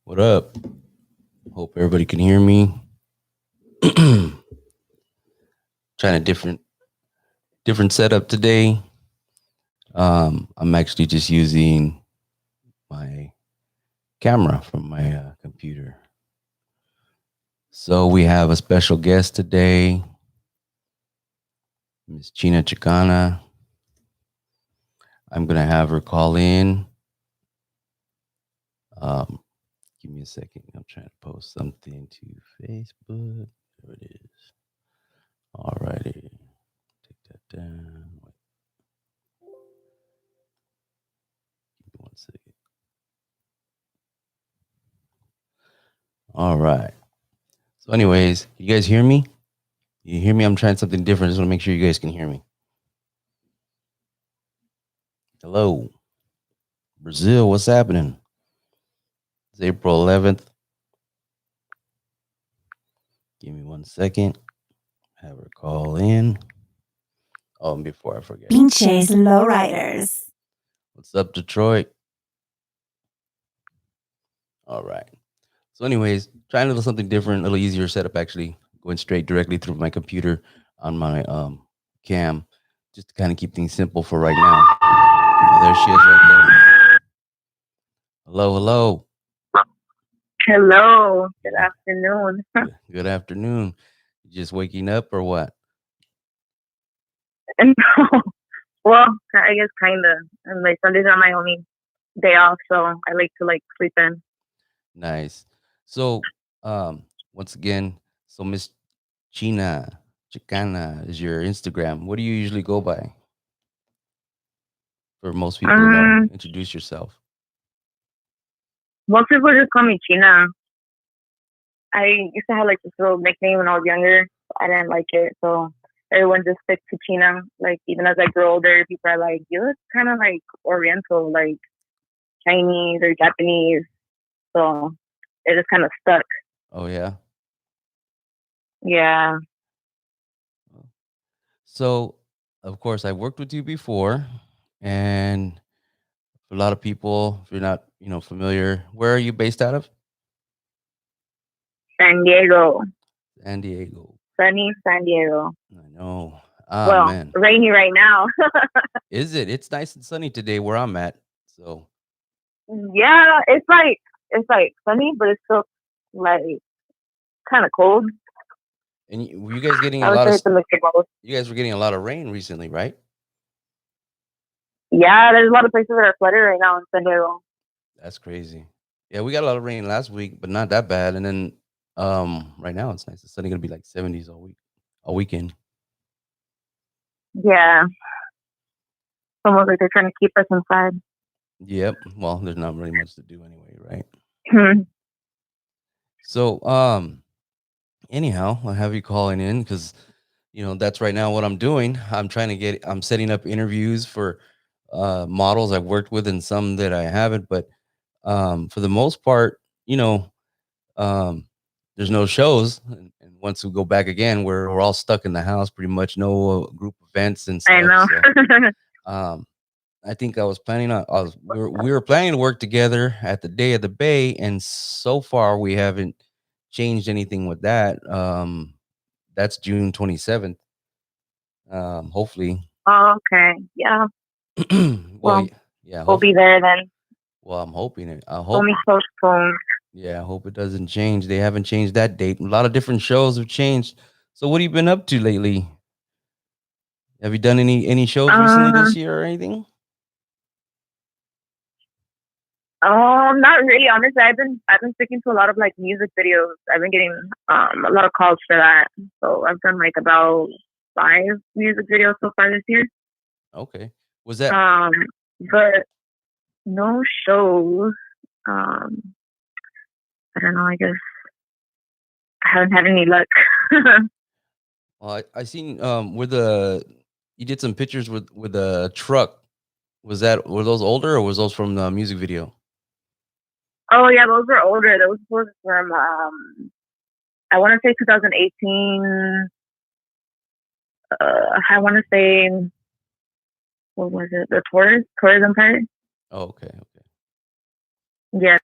What up? Hope everybody can hear me. Trying a different setup today. I'm actually just using my camera from my computer. So we have a special guest today, Miss China Chicana. I'm gonna have her call in. Um, Give me a second. I'm trying to post something to Facebook. There it is. Alrighty, take that down. Wait, give me 1 second. All right. So, anyways, you guys hear me? You hear me? I'm trying something different. Just want to make sure you guys can hear me. Hello, Brazil. What's happening? It's April 11th. Give me 1 second. Have her call in. Oh, and before I forget, Pinches Lowriders. what's up, Detroit? All right. So, anyways, trying a little something different, a little easier setup actually. Going straight directly through my computer on my cam, just to kind of keep things simple for right now. Oh, there she is right there. Hello, hello. Hello, good afternoon. Good afternoon. You just waking up or what? And well, I guess kinda. And like Sundays are my only day off, so I like to sleep in. Nice. So, once again, so Miss China Chicana is your Instagram. What do you usually go by for most people to know? Um, Introduce yourself. Most people just call me China. I used to have like this little nickname when I was younger. I didn't like it, so everyone just sticks to China. Like even as I grow older, people are like, "You look kind of like Oriental, like Chinese or Japanese." So it just kind of stuck. Oh yeah. Yeah. So, of course, I've worked with you before, and for a lot of people, if you're not, familiar, where are you based out of? San Diego, San Diego. sunny San Diego. I know. Ah, Well, man. rainy right now. Is it? It's nice and sunny today where I'm at. So, Yeah, it's like sunny, but it's still like kind of cold. and were you guys getting a I would lot say of? it's a mix of both. You guys were getting a lot of rain recently, right? Yeah, there's a lot of places that are flooded right now in San Diego. That's crazy. Yeah, we got a lot of rain last week, but not that bad. And then right now it's nice. It's suddenly gonna be like 70s all weekend. Yeah, it's almost like they're trying to keep us inside. Yep. Well, there's not really much to do anyway, right? Hmm. So anyhow, I have you calling in because that's right now what I'm doing. I'm setting up interviews for models I've worked with and some that I haven't, but for the most part, um, there's no shows. And once we go back again, we're all stuck in the house, pretty much no group events and I stuff. know. So um, I think I was planning on, we were planning to work together at the Day of the Bay, and so far we haven't changed anything with that. That's June 27th. Hopefully. Okay. Yeah. Well, Well, yeah, we'll hopefully. be there then. Well, I'm hoping it. I hope. Only postponed. Yeah, I hope it doesn't change. They haven't changed that date. A lot of different shows have changed. So, what have you been up to lately? Have you done any shows recently this Um. year or anything? Not really. Honestly, I've been sticking to a lot of like music videos. I've been getting a lot of calls for that. So I've done like about 5 music videos so far this year. Okay. Was that Um, but no shows. Um, I don't know. I guess I haven't had any luck. I seen with the you did some pictures with a truck. Were those older or was those from the music video? Oh yeah, those were older. Those was from I want to say 2018. I want to say what was it? The tourism part. Oh, okay, okay. Yeah,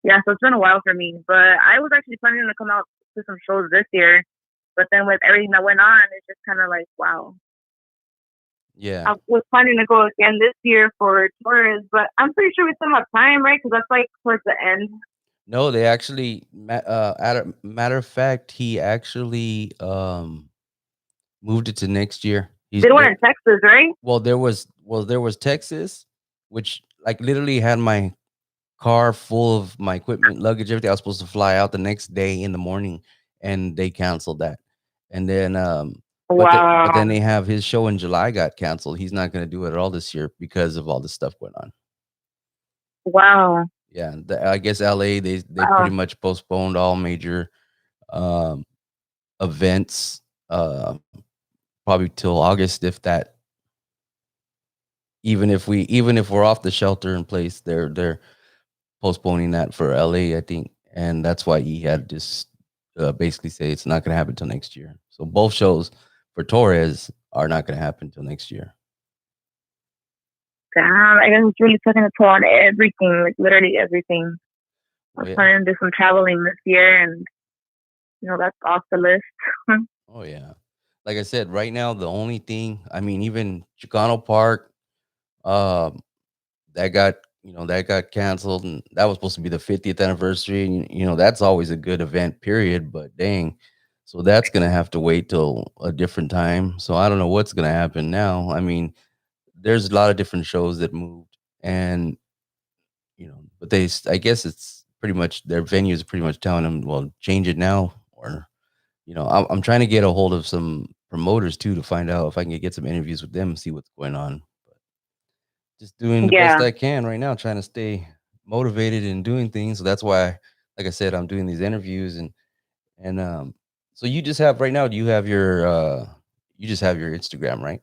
Yeah, so it's been a while for me. But I was actually planning to come out to some shows this year. But then with everything that went on, it's just kind of like, wow. Yeah. I was planning to go again this year for tourists, but I'm pretty sure we still have time, right? Because that's like towards the end. No, they actually matter of fact, he actually moved it to next year. He's Did one there. in Texas, right? There was Texas, which like literally had my car full of my equipment, luggage, everything. I was supposed to fly out the next day in the morning, and they canceled that. And then, but then Wow. they have his show in July got canceled. He's not going to do it at all this year because of all this stuff going on. Wow. Yeah, I guess LA they pretty Wow. much postponed all major um, events, probably till August, if that. Even if we're off the shelter in place, they're postponing that for LA, I think, and that's why he had just basically say it's not going to happen until next year. So both shows for Torres are not going to happen until next year. Damn, I guess it's really taking a toll on everything, like literally everything. I Oh was yeah, planning to do some traveling this year, and that's off the list. oh yeah. Like I said, right now the only thing, I mean, even Chicano Park, um, that got canceled, and that was supposed to be the 50th anniversary, and that's always a good event, period. But dang, so that's gonna have to wait till a different time. So I don't know what's gonna happen now. I mean, there's a lot of different shows that moved, and but I guess it's pretty much their venues are pretty much telling them, well, change it now, or I'm trying to get a hold of some promoters too to find out if I can get some interviews with them, see what's going on. But just doing the best Yeah, I can right now, trying to stay motivated and doing things. So that's why, like I said, I'm doing these interviews, and so you just have right now. Do you just have your Instagram, right?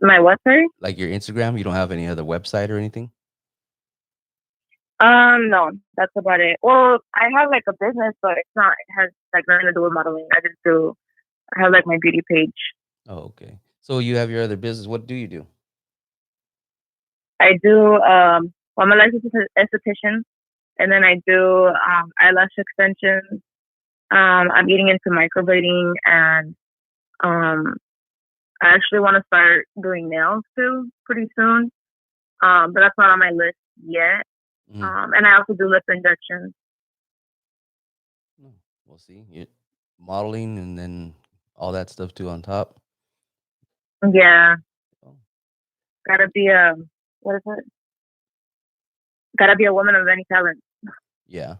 my what, sorry? Like your Instagram, you don't have any other website or anything? No, that's about it. Well, I have like a business, but it's not. It has like nothing to do with modeling. I just do. I have like my beauty page. Oh, okay. So you have your other business. What do you do? I do. Well, I'm a licensed esthetician, and then I do eyelash extensions. I'm getting into microblading, and um, I actually want to start doing nails too pretty soon. But that's not on my list yet. Mhm. And I also do lip injections. Oh, we'll see. Modeling and then all that stuff too on top. Yeah, Oh, gotta be a what is it? Gotta be a woman of any talent. yeah,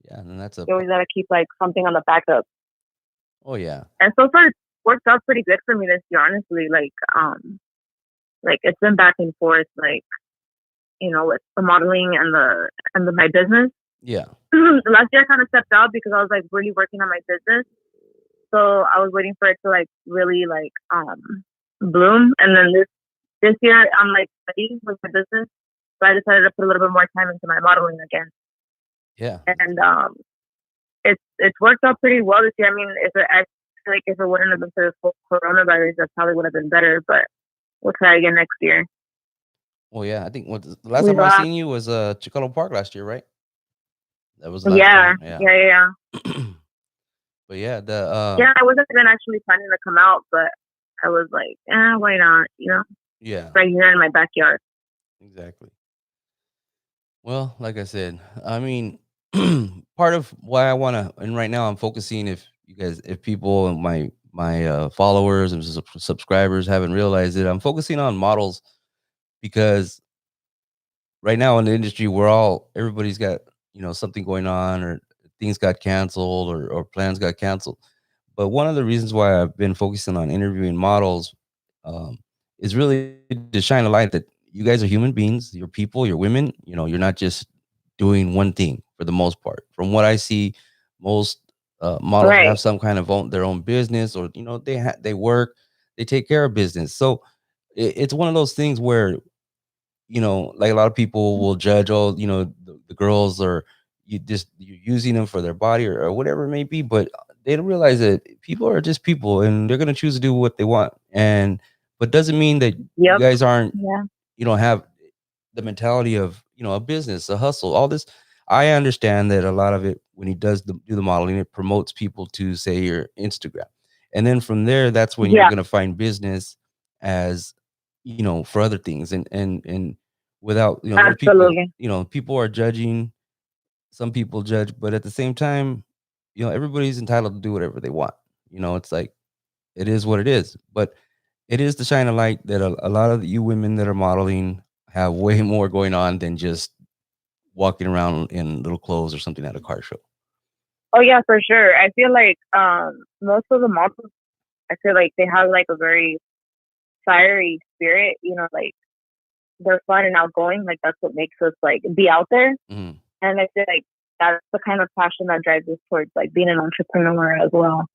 yeah, and that's a You always gotta keep like something on the backup. oh yeah, And so far, it's worked out pretty good for me this year. Honestly, like it's been back and forth, like with the modeling and the my business. yeah, Last year, I kind of stepped out because I was like really working on my business. So I was waiting for it to like really like bloom, and then this year I'm like ready with my business. So I decided to put a little bit more time into my modeling again, yeah. and it's worked out pretty well this year. I mean, I feel like if it wouldn't have been for the coronavirus, that probably would have been better. But we'll try again next year. Well, yeah. I think the last We time I got seen you was Chicano Park last year, right? That was the last yeah, time. Yeah. yeah, yeah, yeah. But yeah, the Yeah, I wasn't even actually planning to come out, but I was like, why not? yeah, Right here in my backyard. exactly. Well, like I said, I mean, part of why I want to, and right now I'm focusing. If people and my followers and subscribers haven't realized it, I'm focusing on models because right now in the industry, everybody's got something going on, or things got canceled, or plans got canceled. But one of the reasons why I've been focusing on interviewing models um, is really to shine a light that you guys are human beings, you're people, you're women. You're not just doing one thing for the most part. From what I see, most models have Right. some kind of their own business, or they work, they take care of business. So it's one of those things where like a lot of people will judge, oh, the girls are you're using them for their body, or whatever it may be, but they don't realize that people are just people and they're gonna choose to do what they want. But doesn't mean that you Yep. guys aren't Yeah. you don't have the mentality of a business, a hustle, all this. I understand that a lot of it, when he does do the modeling, it promotes people to, say, your Instagram, and then from there, that's when you're Yeah, going to find business as, for other things, and without, there's people, absolutely. people are judging. Some people judge, but at the same time, everybody's entitled to do whatever they want. It's like, it is what it is. But it is to shine a light that a lot of you women that are modeling have way more going on than just walking around in little clothes or something at a car show. Oh yeah, for sure. I feel like most of the models, I feel like they have like a very fiery spirit. Like they're fun and outgoing. Like that's what makes us like be out there. Mhm. And I feel like that's the kind of passion that drives us towards like being an entrepreneur as well.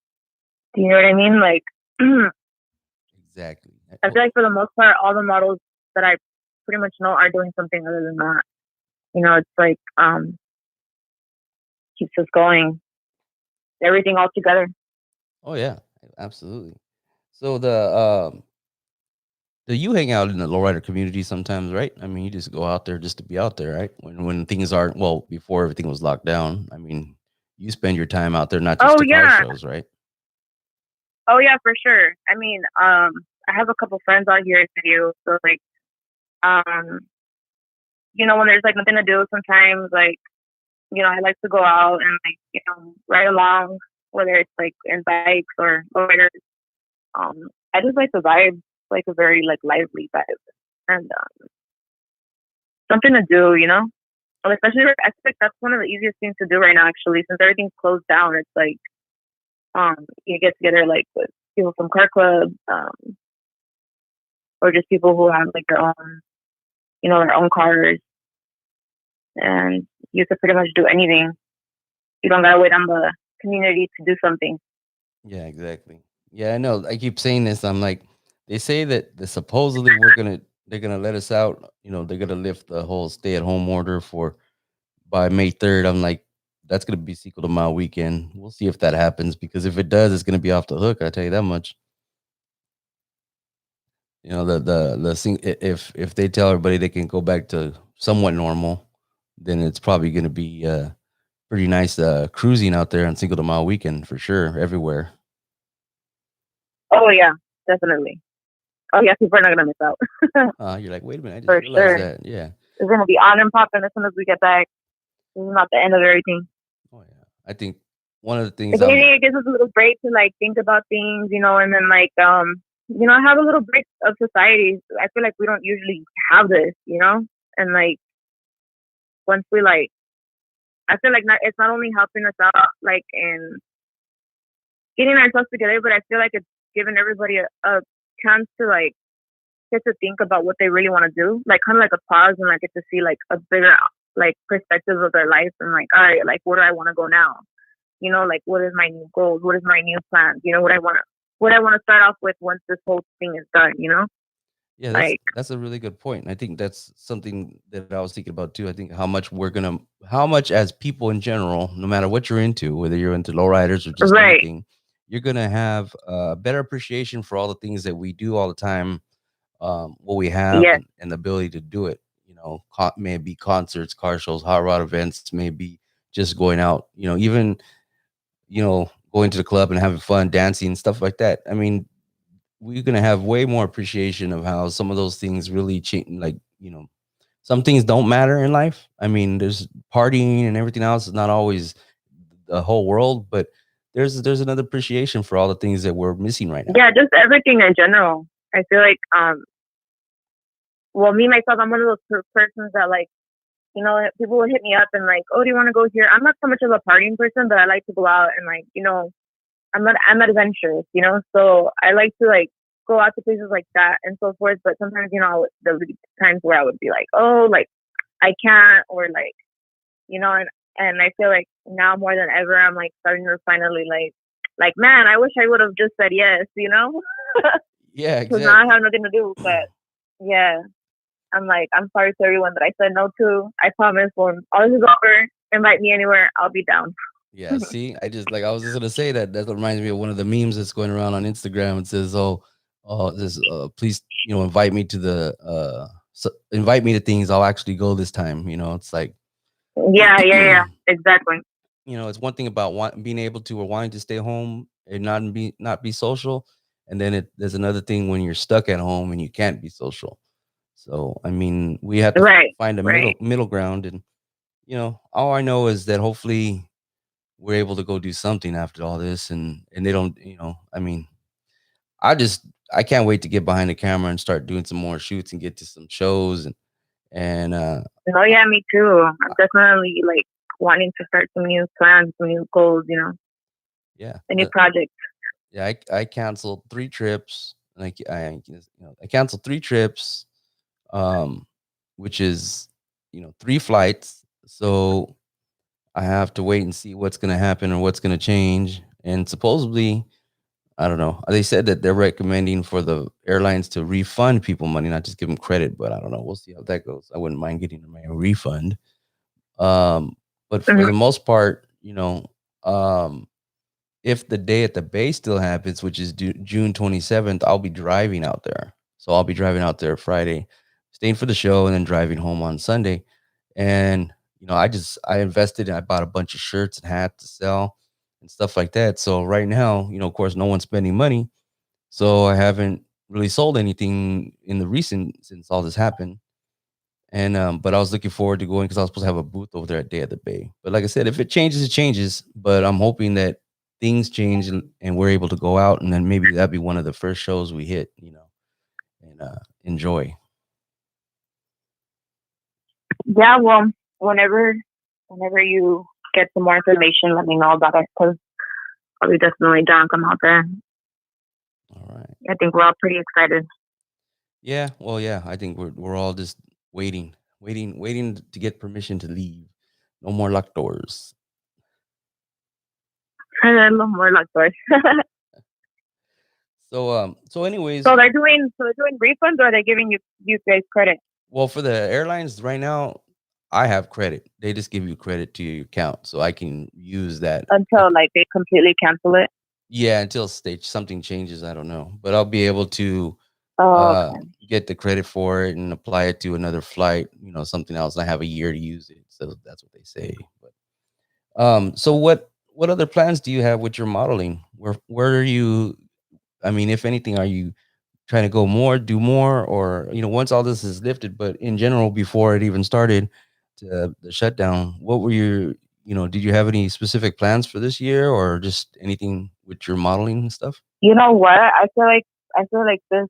Do you know what I mean? Like Exactly. I Oh, feel like for the most part, all the models that I pretty much know are doing something other than that. It's like keeps us going, everything all together. oh yeah, absolutely. So do you hang out in the lowrider community sometimes, right? I mean, you just go out there just to be out there, right? When things aren't, well, before everything was locked down. I mean, you spend your time out there, not just Oh to car yeah, shows, right? oh yeah, for sure. I mean, I have a couple friends out here too, so like, um, when there's like nothing to do, sometimes like, I like to go out and like, ride along, whether it's like in bikes or riders. I just like the vibe, like a very like lively vibe, and something to do, and especially like, I think that's one of the easiest things to do right now, actually, since everything's closed down. It's like you get together like with people from car clubs, or just people who have like their own cars, and you can pretty much do anything. You don't gotta wait on the community to do something. Yeah, exactly. Yeah, I know. I keep saying this. I'm like, they say that supposedly they're gonna let us out. They're gonna lift the whole stay at home order for by May 3rd. I'm like, that's gonna be sequel to my weekend. We'll see if that happens, because if it does, it's gonna be off the hook. I tell you that much. If they tell everybody they can go back to somewhat normal, then it's probably gonna be pretty nice cruising out there on Cinco de Mayo weekend for sure, everywhere. Oh yeah, definitely. Oh yeah, people are not gonna miss out You're like, wait a minute, I just for realized sure. that. Yeah. It's gonna be on and popping as soon as we get back. This is not the end of everything. Oh yeah. I think one of the things If I'm anything, it gives us a little break to like think about things, and then like have a little break of society. I feel like we don't usually have this, and like once we like, I feel like it's not only helping us out like in getting ourselves together, but I feel like it's giving everybody a chance to like get to think about what they really want to do, like kind of like a pause and like get to see like a bigger like perspective of their life and like, all right, like what do I want to go now? Like what is my new goals? What is my new plan? What I want to start off with once this whole thing is done. Yeah, that's Like that's a really good point. And I think that's something that I was thinking about too. I think how much as people in general, no matter what you're into, whether you're into lowriders or just right, anything, you're gonna have a better appreciation for all the things that we do all the time, what we have, yes, and the ability to do it. Maybe concerts, car shows, hot rod events, maybe just going out. Even going to the club and having fun, dancing, stuff like that. I mean, we're gonna have way more appreciation of how some of those things really change. Like, some things don't matter in life. I mean, there's partying and everything else is not always the whole world, but there's another appreciation for all the things that we're missing right now. yeah, just everything in general. I feel like well, me myself, I'm one of those persons that like, people will hit me up and like, oh, do you want to go here? I'm not so much of a partying person, but I like to go out and like, I'm adventurous, so I like to like go out to places like that and so forth. But sometimes, there would be times where I would be like, oh, like I can't, or like, and I feel like now more than ever, I'm like starting to finally like, man, I wish I would have just said yes, Yeah, because now I exactly. have nothing to do. But yeah, I'm like, I'm sorry to everyone that I said no to. I promise when all this is over, invite me anywhere, I'll be down. Yeah, see, I was just gonna say that. That reminds me of one of the memes that's going around on Instagram. It says, "Oh, this please, invite me to the so invite me to things, I'll actually go this time. It's like, Yeah, yeah, yeah, exactly. it's one thing about being able to or wanting to stay home and not be social, and then there's another thing when you're stuck at home and you can't be social. So I mean, we have to Right, find a right. middle ground, and all I know is that hopefully we're able to go do something after all this, and they don't, I mean, I can't wait to get behind the camera and start doing some more shoots and get to some shows and No, yeah, me too. I'm definitely like wanting to start some new plans, some new goals, yeah. a new project. Yeah, I canceled 3 trips, and I canceled 3 trips, um, which is, 3 flights. So I have to wait and see what's gonna happen or what's gonna change. And supposedly, I don't know. They said that they're recommending for the airlines to refund people money, not just give them credit. But I don't know. We'll see how that goes. I wouldn't mind getting my refund. Um, but for Mhm. the most part, um, if the day at the base still happens, which is June 27th, I'll be driving out there. So I'll be driving out there Friday, staying for the show, and then driving home on Sunday. And I invested and I bought a bunch of shirts and hats to sell and stuff like that. So right now, of course, no one's spending money. So I haven't really sold anything in the recent since all this happened. And but I was looking forward to going because I was supposed to have a booth over there at Day of the Bay. But like I said, if it changes, it changes. But I'm hoping that things change and we're able to go out, and then maybe that'd be one of the first shows we hit, and enjoy. Yeah, well, whenever, whenever you get some more information, let me know about it because I'll be definitely down to come out there. All right. I think we're all pretty excited. Yeah. Well, yeah. I think we're all just waiting to get permission to leave. No more locked doors. A little more luck, sorry. So So anyways, they're doing refunds, or are they giving you guys credit well, for the airlines right now, I have credit. They just give you credit to your account, so I can use that. until like they completely cancel it? Yeah, until stage something changes, I don't know, but I'll be able to Oh, uh, okay. get the credit for it and apply it to another flight, something else. I have a year to use it, so that's what they say. But so what other plans do you have with your modeling? Where are you? I mean, if anything, are you trying to go more, do more, or once all this is lifted? But in general, before it even started, the shutdown, what were your did you have any specific plans for this year, or just anything with your modeling and stuff? You know what? I feel like this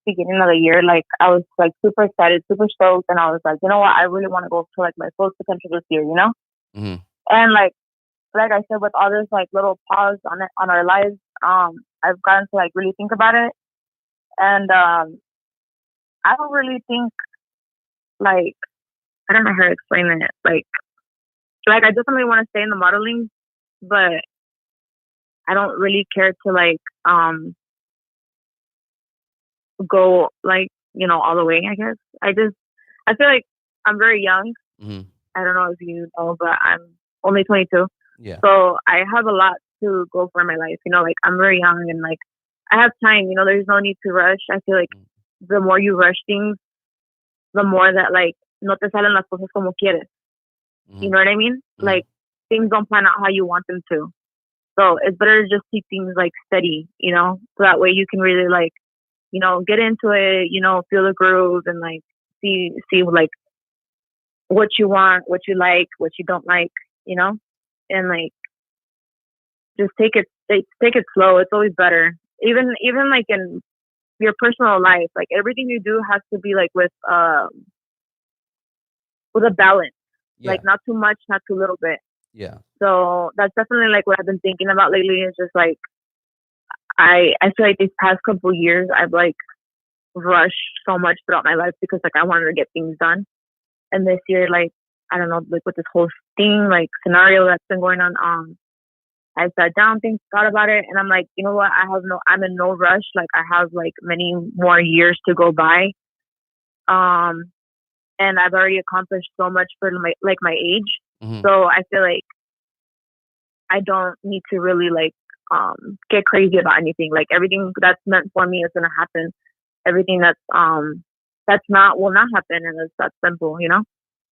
beginning of the year, like I was like super excited, super stoked, and I was like, you know what? I really want to go to like my full potential this year, Hmm. And like I said, with all this like little pause on it on our lives, I've gotten to like really think about it, and I don't really think like I don't know how to explain it. Like I definitely want to stay in the modeling, but I don't really care to like go like all the way. I guess I feel like I'm very young. Hmm. I don't know if you know, but I'm only 22, Yeah. so I have a lot to go for in my life. Like I'm very young and like I have time. There's no need to rush. I feel like the more you rush things, the more that like no te salen las cosas como quieres. You Hmm. know what I mean? Hmm. Like things don't plan out how you want them to. So it's better to just keep things like steady, so that way you can really like, get into it, feel the groove and like see like what you want, what you like, what you don't like, you know, and like just take it slow. It's always better. Even like in your personal life, like everything you do has to be like with a balance, like Yeah. not too much, not too little bit. Yeah. So that's definitely like what I've been thinking about lately. Is just like I feel like these past couple years I've like rushed so much throughout my life because like I wanted to get things done. And this year, like I don't know, like with this whole thing, like scenario that's been going on, I sat down, thought about it, and I'm like, you know what? I'm in no rush. Like I have like many more years to go by. Um, and I've already accomplished so much for my age. Hmm. So I feel like I don't need to really like get crazy about anything. Like everything that's meant for me is gonna happen. Everything that's not will not happen, and it's that simple.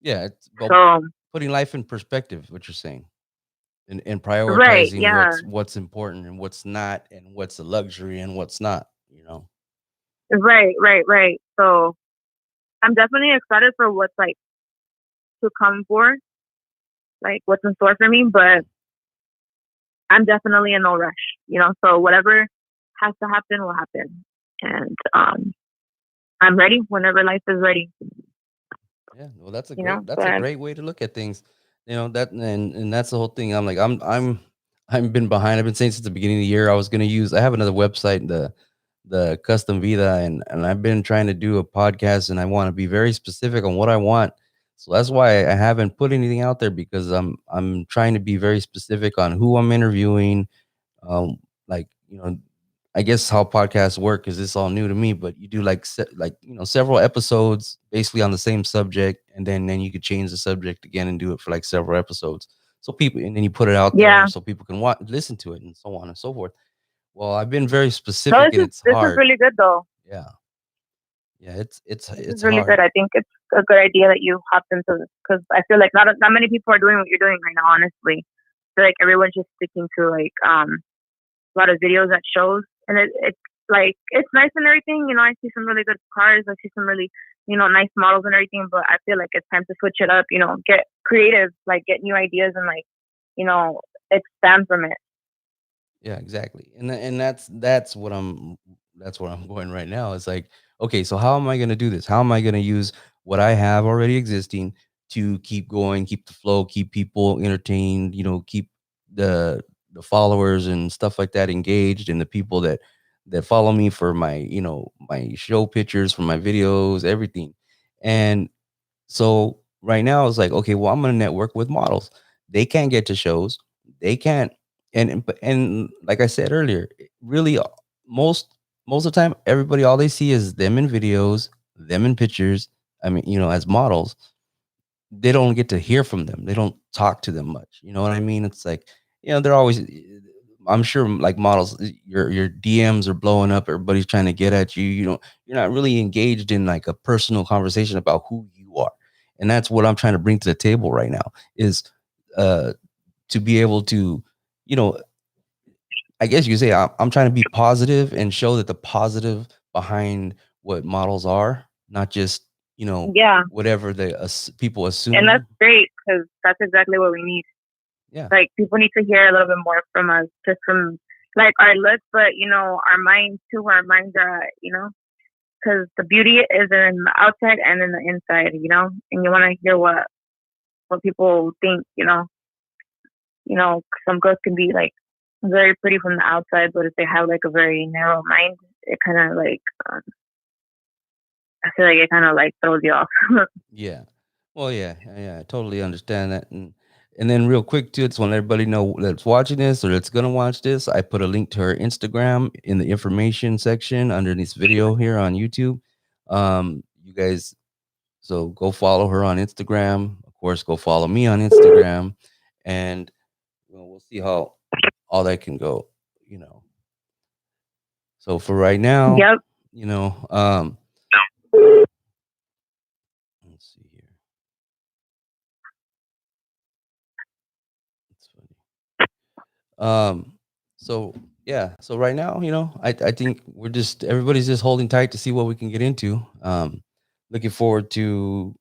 Yeah, it's well, So putting life in perspective, what you're saying, and right, prioritizing yeah, what's important and what's not, and what's a luxury and what's not. right, right, right. So I'm definitely excited for what's like to come for, like what's in store for me, but I'm definitely in no rush. So whatever has to happen will happen, and I'm ready whenever life is ready. Yeah, well, that's a You know, great that's a but great way to look at things. That and that's the whole thing. I'm like I'm been behind. I've been saying since the beginning of the year I have another website, the Custom Vida, and I've been trying to do a podcast, and I want to be very specific on what I want. So that's why I haven't put anything out there, because I'm trying to be very specific on who I'm interviewing. Um, like, I guess how podcasts work is, this all new to me, but you do like several episodes basically on the same subject, and then you could change the subject again and do it for like several episodes. So people, and then you put it out there yeah, so people can listen to it, and so on and so forth. Well, I've been very no, specific, and it's this is hard. really good though. Yeah, yeah, it's This is it's really good. hard. I think it's a good idea that you hopped into this because I feel like not many people are doing what you're doing right now. Honestly, I feel like everyone's just sticking to like a lot of videos that shows, and it's like it's nice and everything. I see some really good cars. I see some really nice models and everything. But I feel like it's time to switch it up. Get creative, like get new ideas and like you know expand from it. Yeah, exactly. And that's what I'm going right now. It's like, okay, so how am I going to do this? How am I going to use what I have already existing to keep going, keep the flow, keep people entertained, keep the the followers and stuff like that engaged, and the people that follow me for my show pictures, for my videos, everything. And so right now it's like, okay, well, I'm gonna network with models. They can't get to shows. They can't, and like I said earlier, really, most most of the time, everybody, all they see is them in videos, them in pictures. I mean, as models, they don't get to hear from them. They don't talk to them much. You know what I mean? It's like, they're always. I'm sure, like models, your DMs are blowing up. Everybody's trying to get at you. You're not really engaged in like a personal conversation about who you are, and that's what I'm trying to bring to the table right now. Is uh to be able to, you know, I guess you could say I'm trying to be positive and show that the positive behind what models are, not just Yeah, whatever people and that's assume. great because that's exactly what we need. Yeah, Like people need to hear a little bit more from us, just from like our looks, but our minds too. Our minds are, because the beauty is in the outside and in the inside. And you want to hear what people think. Some girls can be like very pretty from the outside, but if they have like a very narrow mind, it kind of like I feel like it kind of like throws you off. yeah. Well, yeah, yeah, I totally understand that. And then real quick too, just want to let everybody know that's watching this or that's gonna watch this. I put a link to her Instagram in the information section under this video here on YouTube. You guys, so go follow her on Instagram. Of course, go follow me on Instagram, and we'll see how all that can go. You know. So for right now, Yep. you know, let's see here. It's funny. Um, so yeah, so right now, I think everybody's just holding tight to see what we can get into. Looking forward to,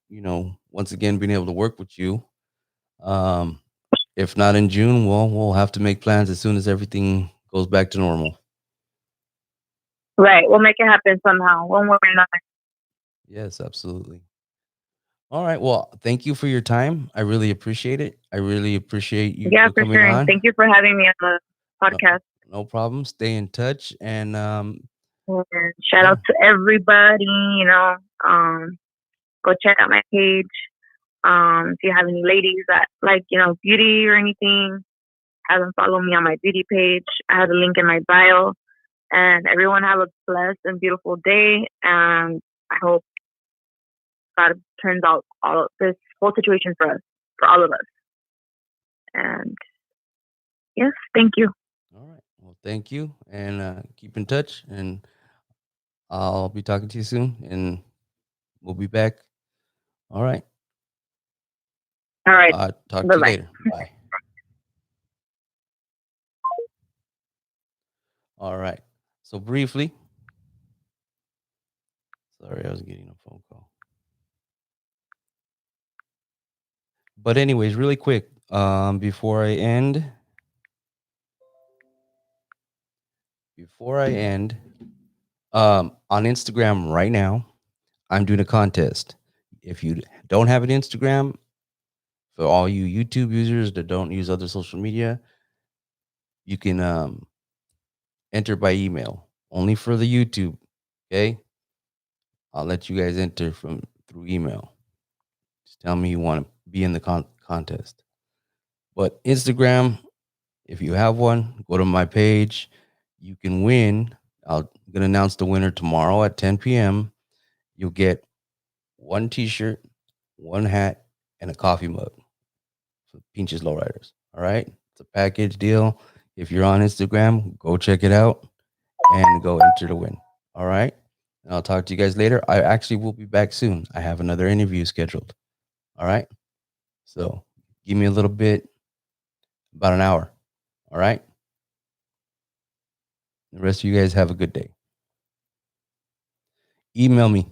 once again being able to work with you. Um, if not in June, well, we'll have to make plans as soon as everything goes back to normal. Right. We'll make it happen somehow, one way or another. Yes, absolutely. All right. Well, thank you for your time. I really appreciate it. I really appreciate Yeah, you for coming sure. And on. thank you for having me on the No, podcast. no problem. Stay in touch, and And shout yeah. out to everybody. Um, go check out my page. If you have any ladies that like, beauty or anything, have them follow me on my beauty page. I have a link in my bio. And everyone have a blessed and beautiful day. And I hope God turns out all of this whole situation for us, for all of us. And yes, thank you. All right. Well, thank you, and keep in touch, and I'll be talking to you soon. And We'll be back. All right. All right. Talk Bye to you bye. later. Bye. All right. So briefly, sorry, I was getting a phone call. But anyways, really quick, before I end, on Instagram right now, I'm doing a contest. If you don't have an Instagram, for all you YouTube users that don't use other social media, you can enter by email. Only for the YouTube. Okay, I'll let you guys enter from through email. Just tell me you want to be in the contest. But Instagram, if you have one, go to my page. You can win. I'm gonna announce the winner tomorrow at 10 p.m. You'll get one T-shirt, one hat, and a coffee mug for Pinches Lowriders. All right, it's a package deal. If you're on Instagram, go check it out and go enter to win. All right, and I'll talk to you guys later. I actually will be back soon. I have another interview scheduled. All right, so give me a little bit, about an hour. All right, the rest of you guys have a good day. Email me